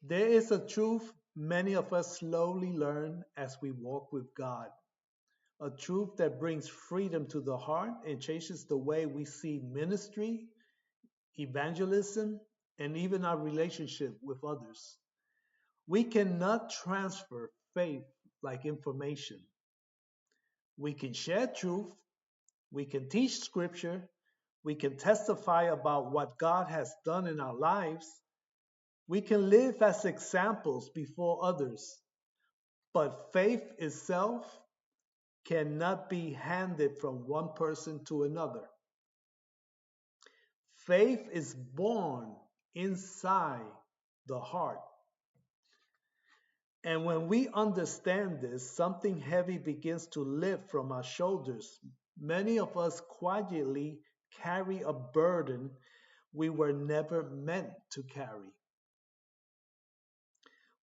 There is a truth many of us slowly learn as we walk with God, a truth that brings freedom to the heart and changes the way we see ministry, evangelism, and even our relationship with others. We cannot transfer faith like information. We can share truth, we can teach scripture, we can testify about what God has done in our lives, we can live as examples before others. But faith itself cannot be handed from one person to another. Faith is born inside the heart. And when we understand this, something heavy begins to lift from our shoulders. Many of us quietly carry a burden we were never meant to carry.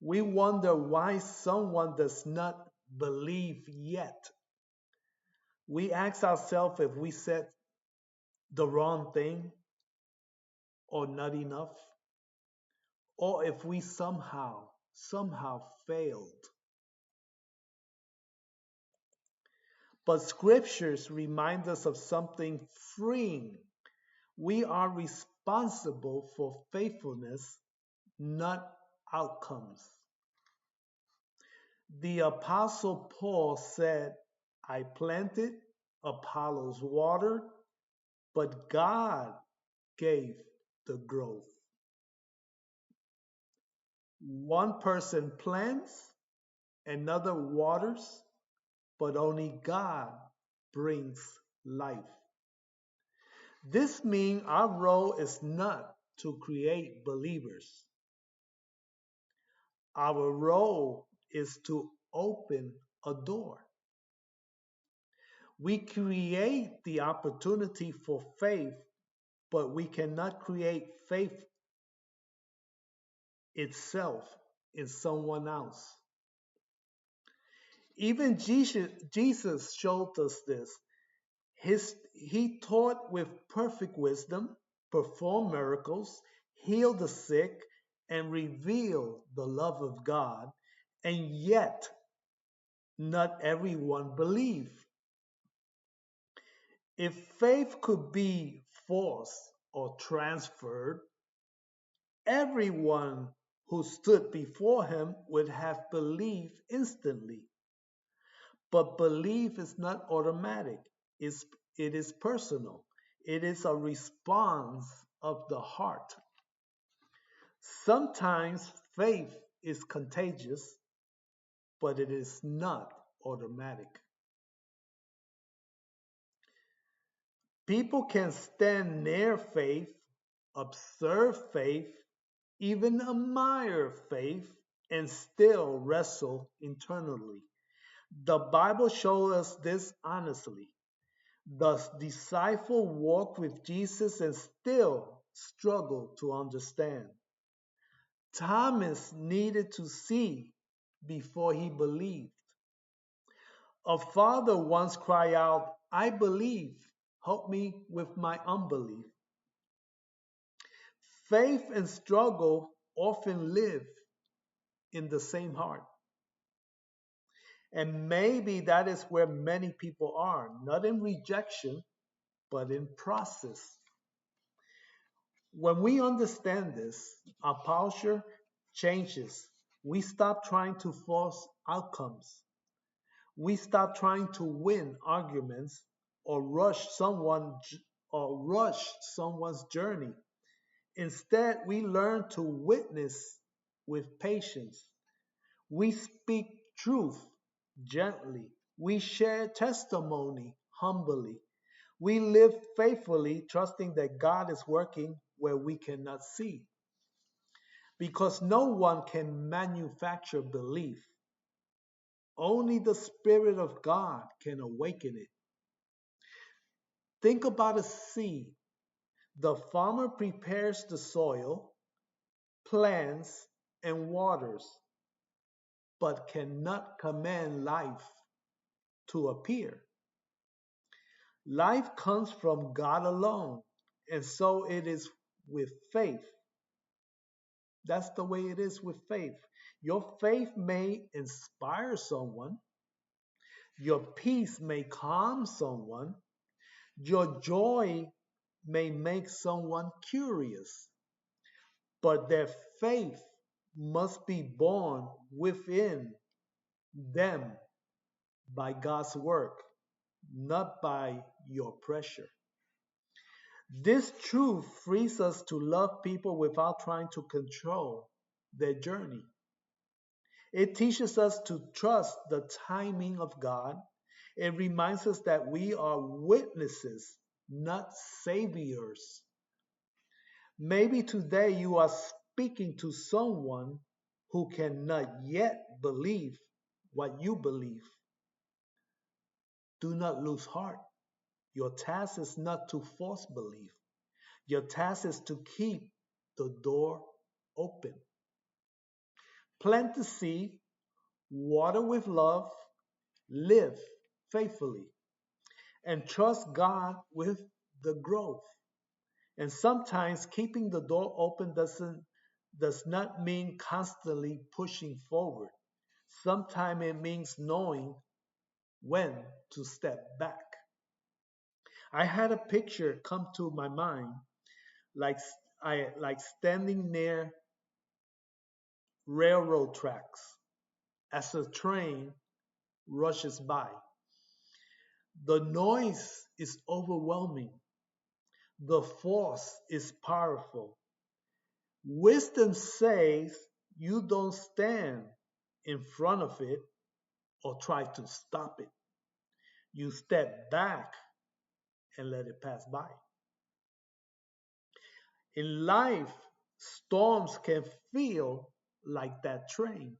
We wonder why someone does not believe yet. We ask ourselves if we said the wrong thing or not enough, or if we somehow failed. But scriptures remind us of something freeing. We are responsible for faithfulness, not outcomes. The Apostle Paul said, I planted, Apollos watered, but God gave the growth. One person plants, another waters, but only God brings life. This means our role is not to create believers. Our role is to open a door. We create the opportunity for faith, but we cannot create faith itself in someone else. Even Jesus showed us this. He taught with perfect wisdom, performed miracles, healed the sick, and revealed the love of God, and yet not everyone believed. If faith could be forced or transferred, everyone who stood before him would have believed instantly. But belief is not automatic, it is personal. It is a response of the heart. Sometimes faith is contagious, but it is not automatic. People can stand near faith, observe faith, even admire faith, and still wrestle internally. The Bible shows us this honestly. The disciple walked with Jesus and still struggled to understand. Thomas needed to see before he believed. A father once cried out, I believe, help me with my unbelief. Faith and struggle often live in the same heart. And maybe that is where many people are, not in rejection, but in process. When we understand this, our posture changes. We stop trying to force outcomes. We stop trying to win arguments or rush someone's journey. Instead, we learn to witness with patience. We speak truth gently. We share testimony humbly. We live faithfully, trusting that God is working where we cannot see. Because no one can manufacture belief, only the Spirit of God can awaken it. Think about a seed. The farmer prepares the soil, plants, and waters, but cannot command life to appear. Life comes from God alone, and so it is with faith. That's the way it is with faith. Your faith may inspire someone, your peace may calm someone, your joy may make someone curious, but their faith must be born within them by God's work, not by your pressure. This truth frees us to love people without trying to control their journey. It teaches us to trust the timing of God. It reminds us that we are witnesses, not saviors. Maybe today you are speaking to someone who cannot yet believe what you believe. Do not lose heart. Your task is not to force belief. Your task is to keep the door open. Plant the seed, water with love, live faithfully, and trust God with the growth. And sometimes keeping the door open does not mean constantly pushing forward. Sometimes it means knowing when to step back. I had a picture come to my mind, like like standing near railroad tracks as a train rushes by. The noise is overwhelming. The force is powerful. Wisdom says you don't stand in front of it or try to stop it. You step back and let it pass by. In life, storms can feel like that train.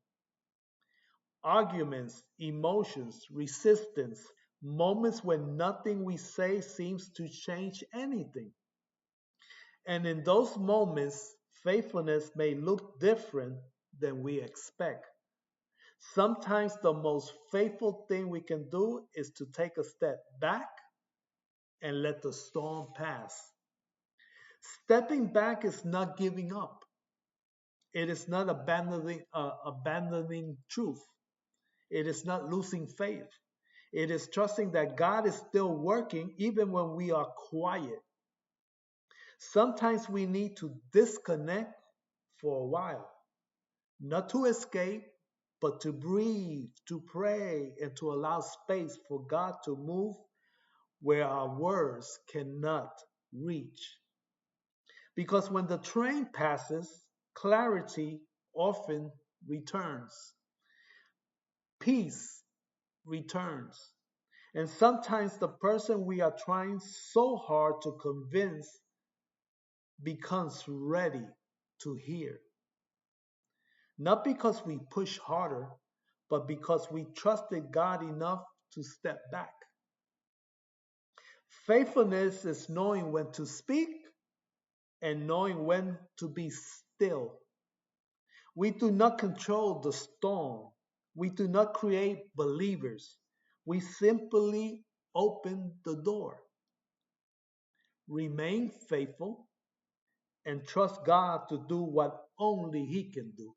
Arguments, emotions, resistance, moments when nothing we say seems to change anything. And in those moments, faithfulness may look different than we expect. Sometimes the most faithful thing we can do is to take a step back and let the storm pass. Stepping back is not giving up. It is not abandoning truth. It is not losing faith. It is trusting that God is still working even when we are quiet. Sometimes we need to disconnect for a while, not to escape, but to breathe, to pray, and to allow space for God to move where our words cannot reach. Because when the train passes, clarity often returns, peace returns. And sometimes the person we are trying so hard to convince becomes ready to hear. Not because we push harder, but because we trusted God enough to step back. Faithfulness is knowing when to speak and knowing when to be still. We do not control the storm. We do not create believers. We simply open the door. Remain faithful and trust God to do what only He can do.